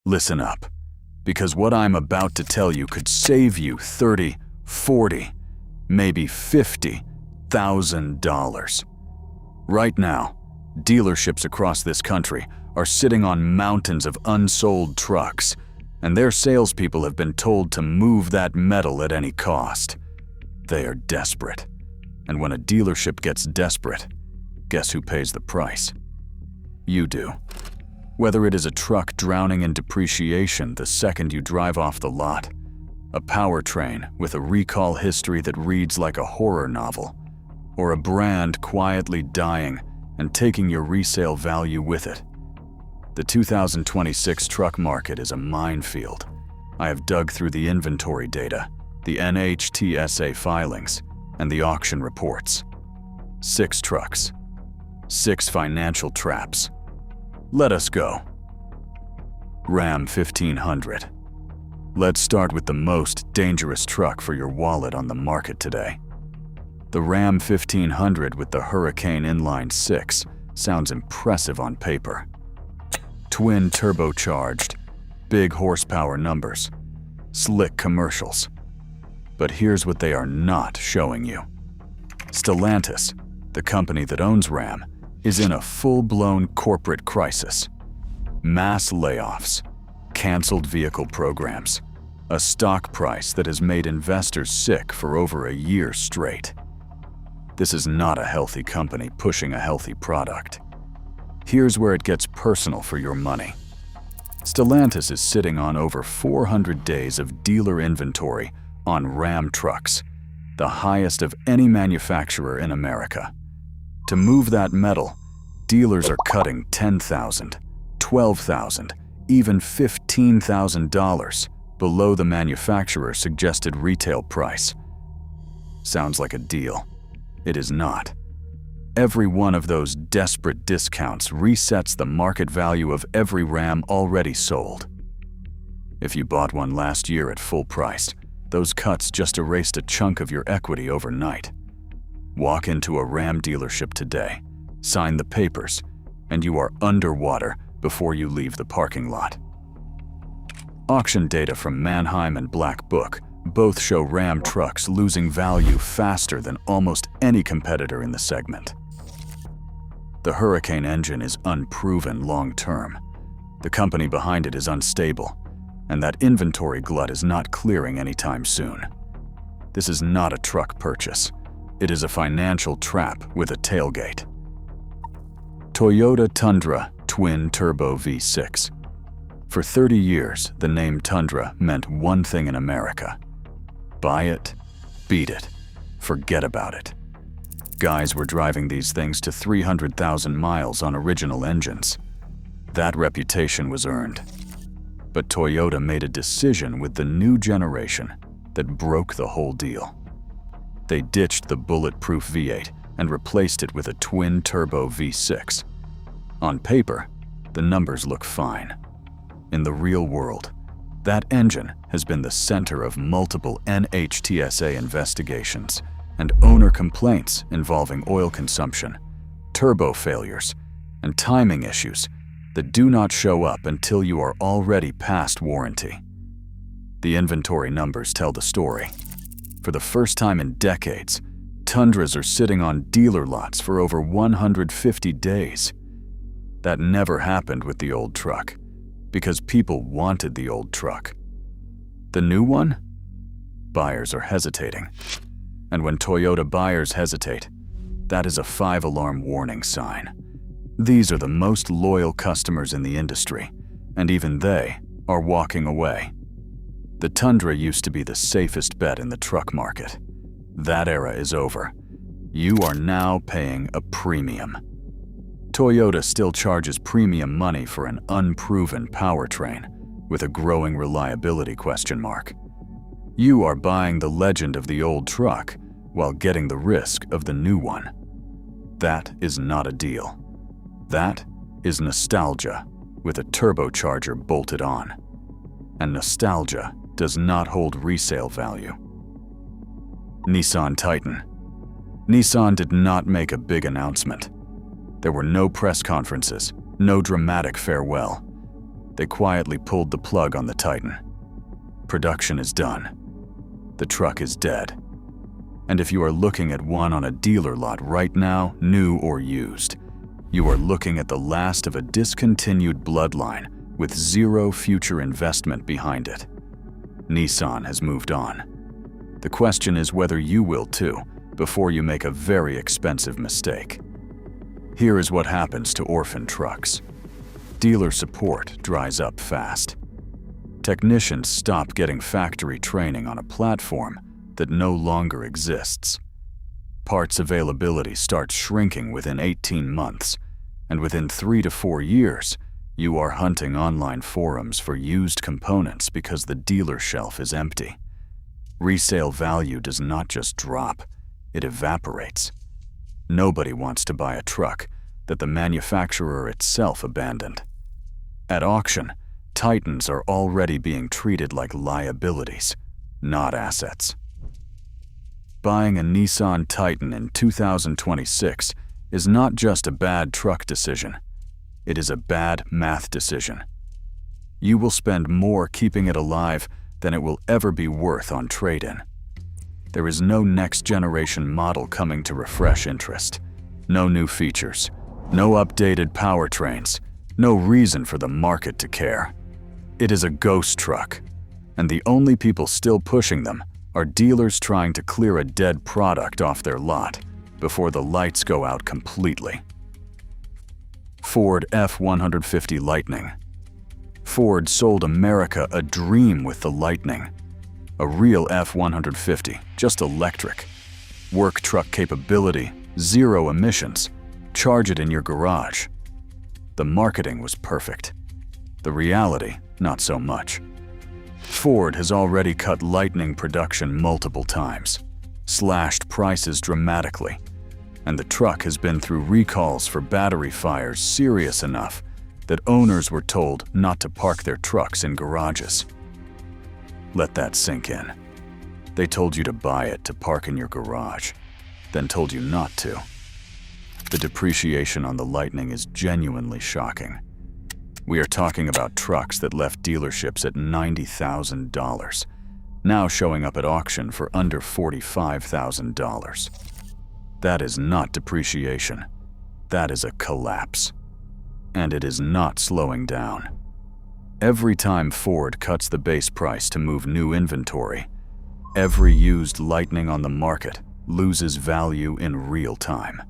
Listen up, because what I'm about to tell you could save you $30, $40, maybe $50,000. Right now, dealerships across this country are sitting on mountains of unsold trucks, and their salespeople have been told to move that metal at any cost. They are desperate. And when a dealership gets desperate, guess who pays the price? You do. Whether it is a truck drowning in depreciation the second you drive off the lot, a powertrain with a recall history that reads like a horror novel, or a brand quietly dying and taking your resale value with it. The 2026 truck market is a minefield. I have dug through the inventory data, the NHTSA filings, and the auction reports. 6 trucks. 6 financial traps. Let us go. Ram 1500. Let's start with the most dangerous truck for your wallet on the market today. The Ram 1500 with the Hurricane Inline 6 sounds impressive on paper. Twin turbocharged, big horsepower numbers, slick commercials. But here's what they are not showing you. Stellantis, the company that owns Ram, is in a full-blown corporate crisis. Mass layoffs, canceled vehicle programs, a stock price that has made investors sick for over a year straight. This is not a healthy company pushing a healthy product. Here's where it gets personal for your money. Stellantis is sitting on over 400 days of dealer inventory on Ram trucks, the highest of any manufacturer in America. To move that metal, dealers are cutting $10,000, $12,000, even $15,000 below the manufacturer's suggested retail price. Sounds like a deal. It is not. Every one of those desperate discounts resets the market value of every Ram already sold. If you bought one last year at full price, those cuts just erased a chunk of your equity overnight. Walk into a Ram dealership today, sign the papers, and you are underwater before you leave the parking lot. Auction data from Manheim and Black Book both show Ram trucks losing value faster than almost any competitor in the segment. The Hurricane engine is unproven long-term. The company behind it is unstable, and that inventory glut is not clearing anytime soon. This is not a truck purchase. It is a financial trap with a tailgate. Toyota Tundra Twin Turbo V6. For 30 years, the name Tundra meant one thing in America. Buy it, beat it, forget about it. Guys were driving these things to 300,000 miles on original engines. That reputation was earned. But Toyota made a decision with the new generation that broke the whole deal. They ditched the bulletproof V8 and replaced it with a twin-turbo V6. On paper, the numbers look fine. In the real world, that engine has been the center of multiple NHTSA investigations and owner complaints involving oil consumption, turbo failures, and timing issues that do not show up until you are already past warranty. The inventory numbers tell the story. For the first time in decades, Tundras are sitting on dealer lots for over 150 days. That never happened with the old truck, because people wanted the old truck. The new one? Buyers are hesitating. And when Toyota buyers hesitate, that is a 5-alarm warning sign. These are the most loyal customers in the industry, and even they are walking away. The Tundra used to be the safest bet in the truck market. That era is over. You are now paying a premium. Toyota still charges premium money for an unproven powertrain with a growing reliability question mark. You are buying the legend of the old truck while getting the risk of the new one. That is not a deal. That is nostalgia with a turbocharger bolted on. And nostalgia does not hold resale value. Nissan Titan. Nissan did not make a big announcement. There were no press conferences, no dramatic farewell. they quietly pulled the plug on the Titan. Production is done. The truck is dead. And if you are looking at one on a dealer lot right now, new or used, you are looking at the last of a discontinued bloodline with zero future investment behind it. Nissan has moved on. The question is whether you will too, before you make a very expensive mistake. Here is what happens to orphan trucks. Dealer support dries up fast. Technicians stop getting factory training on a platform that no longer exists. Parts availability starts shrinking within 18 months, and within 3 to 4 years, you are hunting online forums for used components because the dealer shelf is empty. Resale value does not just drop, it evaporates. Nobody wants to buy a truck that the manufacturer itself abandoned. At auction, Titans are already being treated like liabilities, not assets. Buying a Nissan Titan in 2026 is not just a bad truck decision. It is a bad math decision. You will spend more keeping it alive than it will ever be worth on trade-in. There is no next-generation model coming to refresh interest. No new features. No updated powertrains. No reason for the market to care. It is a ghost truck, and the only people still pushing them are dealers trying to clear a dead product off their lot before the lights go out completely. Ford F-150 Lightning. Ford sold America a dream with the Lightning. A real F-150, just electric. Work truck capability, zero emissions. Charge it in your garage. The marketing was perfect. The reality, not so much. Ford has already cut Lightning production multiple times, slashed prices dramatically, and the truck has been through recalls for battery fires serious enough that owners were told not to park their trucks in garages. Let that sink in. They told you to buy it to park in your garage, then told you not to. The depreciation on the Lightning is genuinely shocking. We are talking about trucks that left dealerships at $90,000, now showing up at auction for under $45,000. That is not depreciation. That is a collapse. And it is not slowing down. Every time Ford cuts the base price to move new inventory, every used Lightning on the market loses value in real time.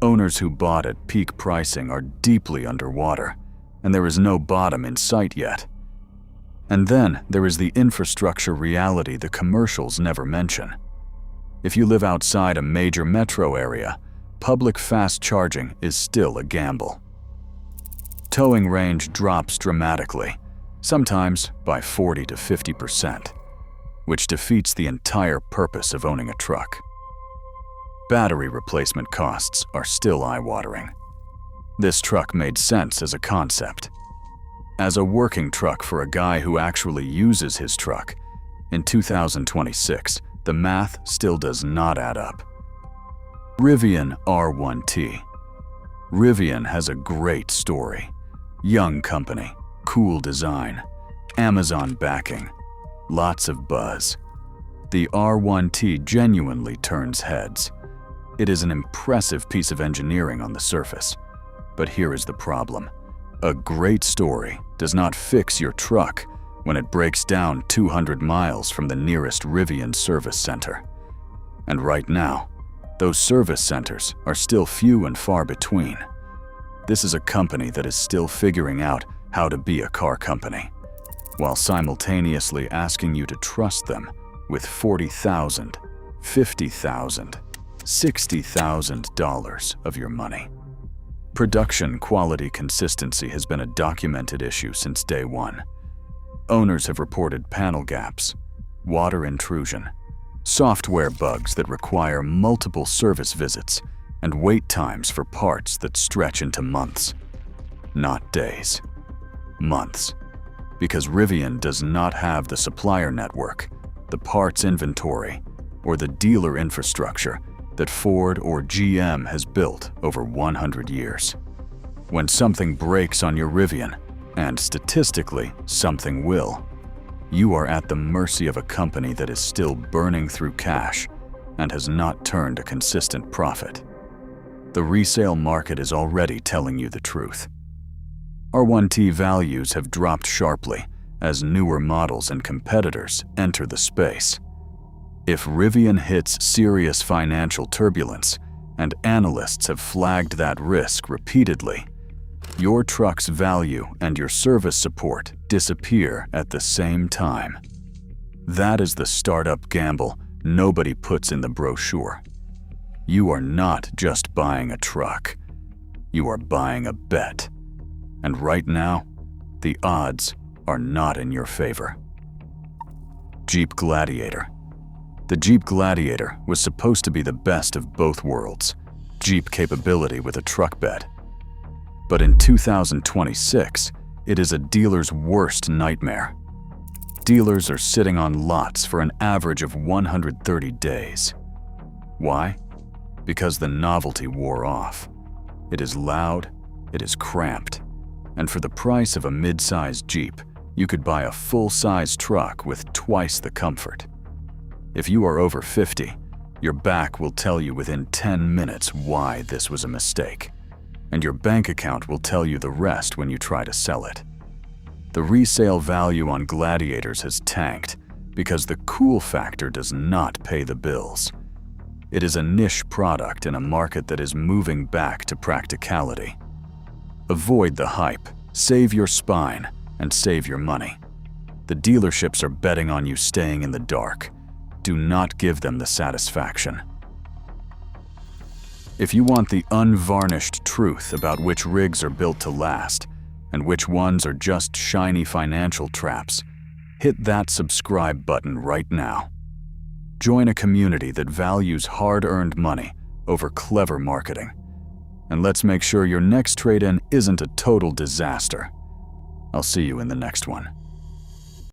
Owners who bought at peak pricing are deeply underwater, and there is no bottom in sight yet. And then there is the infrastructure reality the commercials never mention. If you live outside a major metro area, public fast charging is still a gamble. Towing range drops dramatically, sometimes by 40 to 50%, which defeats the entire purpose of owning a truck. Battery replacement costs are still eye-watering. This truck made sense as a concept. As a working truck for a guy who actually uses his truck, in 2026, the math still does not add up. Rivian R1T. Rivian has a great story. Young company, cool design, Amazon backing, lots of buzz. The R1T genuinely turns heads. It is an impressive piece of engineering on the surface. But here is the problem. A great story does not fix your truck when it breaks down 200 miles from the nearest Rivian service center. And right now, those service centers are still few and far between. This is a company that is still figuring out how to be a car company, while simultaneously asking you to trust them with $40,000, $50,000, $60,000 of your money. Production quality consistency has been a documented issue since day one. Owners have reported panel gaps, water intrusion, software bugs that require multiple service visits, and wait times for parts that stretch into months. Not days. Months. Because Rivian does not have the supplier network, the parts inventory, or the dealer infrastructure that Ford or GM has built over 100 years. When something breaks on your Rivian, And statistically, something will. You are at the mercy of a company that is still burning through cash and has not turned a consistent profit. The resale market is already telling you the truth. R1T values have dropped sharply as newer models and competitors enter the space. If Rivian hits serious financial turbulence, and analysts have flagged that risk repeatedly, your truck's value and your service support disappear at the same time. That is the startup gamble nobody puts in the brochure. You are not just buying a truck. You are buying a bet. And right now, the odds are not in your favor. Jeep Gladiator. The Jeep Gladiator was supposed to be the best of both worlds, Jeep capability with a truck bed. But in 2026, it is a dealer's worst nightmare. Dealers are sitting on lots for an average of 130 days. Why? Because the novelty wore off. It is loud, it is cramped, and for the price of a mid-sized Jeep, you could buy a full-size truck with twice the comfort. If you are over 50, your back will tell you within 10 minutes why this was a mistake, and your bank account will tell you the rest when you try to sell it. The resale value on Gladiators has tanked because the cool factor does not pay the bills. It is a niche product in a market that is moving back to practicality. Avoid the hype, save your spine, and save your money. The dealerships are betting on you staying in the dark. Do not give them the satisfaction. If you want the unvarnished truth about which rigs are built to last and which ones are just shiny financial traps, hit that subscribe button right now. Join a community that values hard-earned money over clever marketing. And let's make sure your next trade-in isn't a total disaster. I'll see you in the next one.